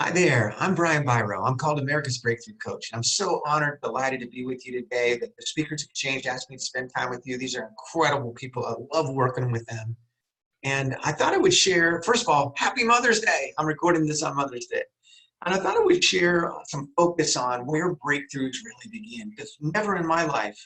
Hi there, I'm Brian Biro. I'm called America's Breakthrough Coach. And I'm so honored, delighted to be with you today that the Speakers Exchange asked me to spend time with you. These are incredible people. I love working with them. And I thought I would share, first of all, happy Mother's Day. I'm recording this on Mother's Day. And I thought I would share some focus on where breakthroughs really begin, because never in my life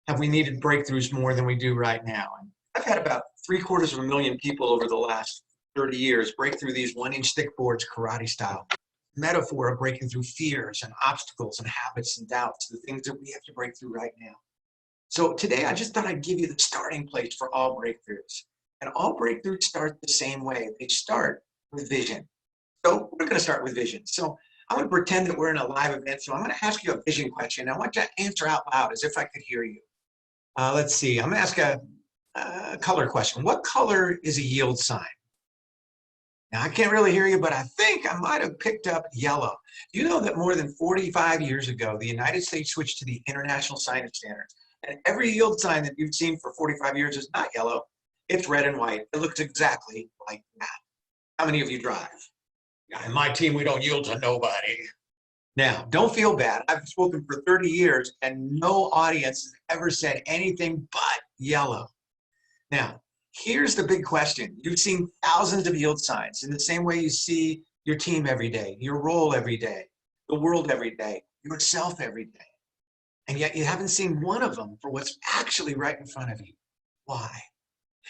have we needed breakthroughs more than we do right now. And I've had about 750,000 people over the last 30 years break through these 1-inch thick boards karate style. Metaphor of breaking through fears and obstacles and habits and doubts, the things that we have to break through right now. So today I just thought I'd give you the starting place for all breakthroughs. And all breakthroughs start the same way. They start with vision. So we're going to start with vision. So I'm going to pretend that we're in a live event. So I'm going to ask you a vision question. I want you to answer out loud as if I could hear you. Let's see. I'm going to ask a color question. What color is a yield sign? Now, I can't really hear you, but I think I might have picked up yellow. Do you know that more than 45 years ago, the United States switched to the International Signage Standards? And every yield sign that you've seen for 45 years is not yellow. It's red and white. It looks exactly like that. How many of you drive? Yeah, in my team, we don't yield to nobody. Now, don't feel bad. I've spoken for 30 years, and no audience has ever said anything but yellow. Now, here's the big question. You've seen thousands of yield signs in the same way you see your team every day, your role every day, the world every day, yourself every day. And yet you haven't seen one of them for what's actually right in front of you. Why?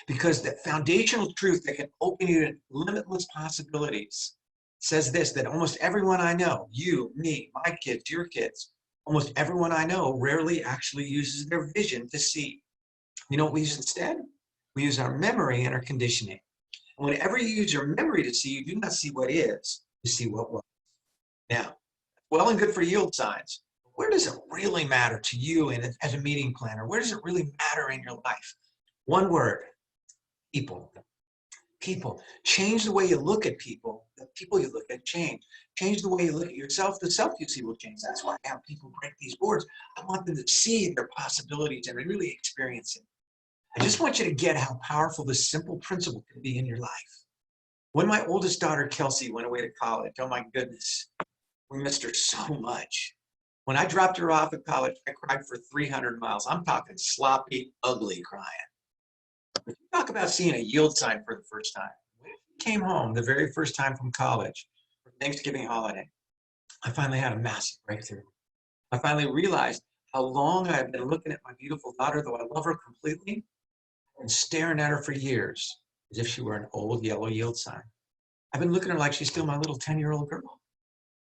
Because the foundational truth that can open you to limitless possibilities says this, that almost everyone I know, you, me, my kids, your kids, almost everyone I know rarely actually uses their vision to see. You know what we use instead? We use our memory and our conditioning. And whenever you use your memory to see, you do not see what is, you see what was. Now, well and good for yield signs. Where does it really matter to you and as a meeting planner? Where does it really matter in your life? One word, people. People. Change the way you look at people. The people you look at change. Change the way you look at yourself. The self you see will change. That's why I have people break these boards. I want them to see their possibilities and really experience it. I just want you to get how powerful this simple principle can be in your life. When my oldest daughter, Kelsey, went away to college, oh my goodness, we missed her so much. When I dropped her off at college, I cried for 300 miles. I'm talking sloppy, ugly crying. But you talk about seeing a yield sign for the first time. When I came home the very first time from college for Thanksgiving holiday, I finally had a massive breakthrough. I finally realized how long I've been looking at my beautiful daughter, though I love her completely, and staring at her for years as if she were an old yellow yield sign. I've been looking at her like she's still my little 10-year-old girl.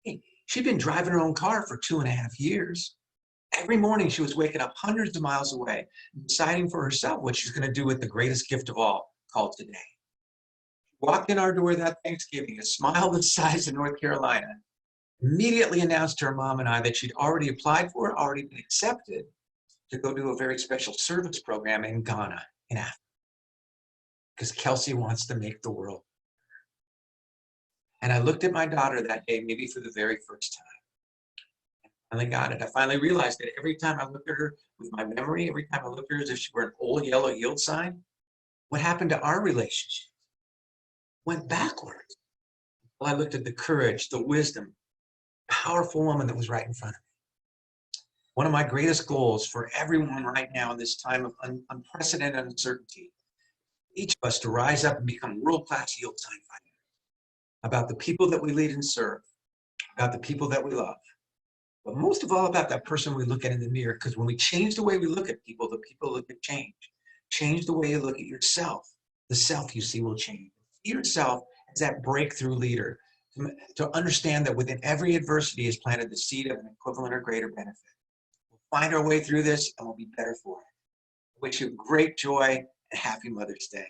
Hey, she'd been driving her own car for 2.5 years. Every morning she was waking up hundreds of miles away, deciding for herself what she's going to do with the greatest gift of all, called today. Walked in our door that Thanksgiving, a smile the size of North Carolina, immediately announced to her mom and I that she'd already applied for it, already been accepted, to go do a very special service program in Ghana, in Africa. Because Kelsey wants to make the world. And I looked at my daughter that day, maybe for the very first time. I finally got it. I finally realized that every time I looked at her with my memory, every time I looked at her as if she were an old yellow yield sign, what happened to our relationship? Went backwards. Well, I looked at the courage, the wisdom, powerful woman that was right in front of me. One of my greatest goals for everyone right now in this time of unprecedented uncertainty, each of us to rise up and become world-class yield sign fighters about the people that we lead and serve, about the people that we love, but most of all about that person we look at in the mirror, because when we change the way we look at people, the people look at change. Change the way you look at yourself, the self you see will change. See yourself as that breakthrough leader, to understand that within every adversity is planted the seed of an equivalent or greater benefit. We'll find our way through this and we'll be better for it. I wish you great joy and happy Mother's Day.